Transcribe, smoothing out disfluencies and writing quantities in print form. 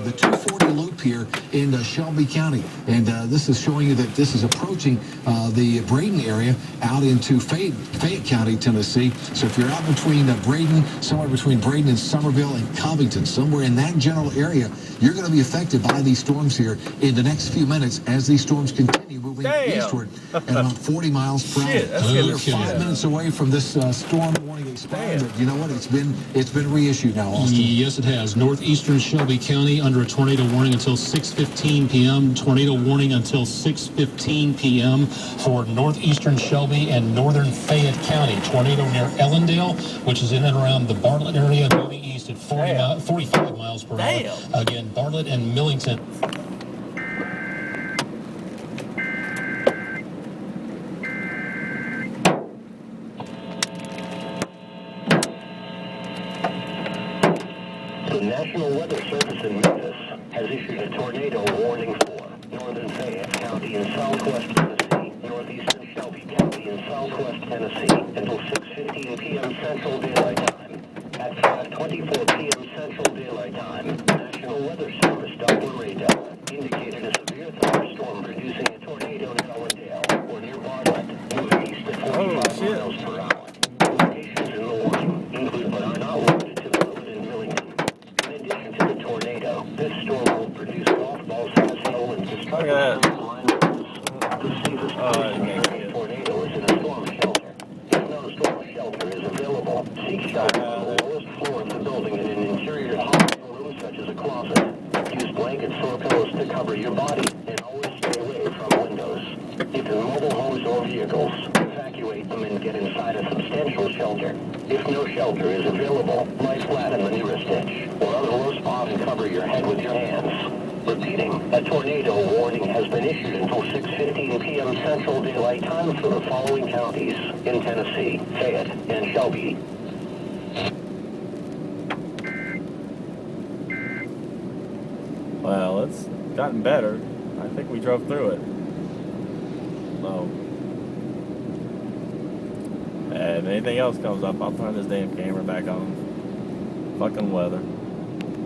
the 240 loop here in Shelby County. And this is showing you that this is approaching the Braden area out into Fayette County, Tennessee. So if you're out between Braden, somewhere between Braden and Somerville and Covington, somewhere in that general area, you're going to be affected by these storms here in the next few minutes as these storms continue moving eastward at about 40 miles per hour. We're 5 minutes away from this storm warning expiring, but you know what? It's been reissued now, Austin. Yes, it has. Northeastern Shelby County under a tornado warning until 6:15 p.m. Tornado warning until 6:15 p.m. for northeastern Shelby and northern Fayette County. Tornado near Ellendale, which is in and around the Bartlett area, moving east at 45 miles per hour. Again, Bartlett and Millington. The National Weather Service in Memphis has issued a tornado warning for northern Fayette County in southwest Tennessee, northeastern Shelby County in southwest Tennessee until 6:15 p.m. Central Daylight Time. At 5:24 p.m. Central Daylight Time, National Weather Service Doppler radar indicated a severe thunderstorm producing a tornado near Ellendale or near Bartlett, moving east at 45 miles per hour. Locations in the warning include but are not limited to Bartlett and Millington. In addition to the tornado, this storm will produce golf ball-sized hail and destructive line winds. The safest place to carry a tornado is in a storm shelter. If no storm shelter is available, seek shelter on the lowest floor of the building in an interior hospital room such as a closet. Use blankets or pillows to cover your body and always stay away from windows. If in mobile homes or vehicles, evacuate them and get inside a substantial shelter. If no shelter is available, lie flat in the nearest ditch or other low spot and cover your head with your hands. Repeating, a tornado warning has been issued until 6:15 p.m. Central Daylight Time for the following counties in Tennessee, Fayette, and Shelby. Well, it's gotten better. I think we drove through it. So, and if anything else comes up, I'll turn this damn camera back on. Fucking weather.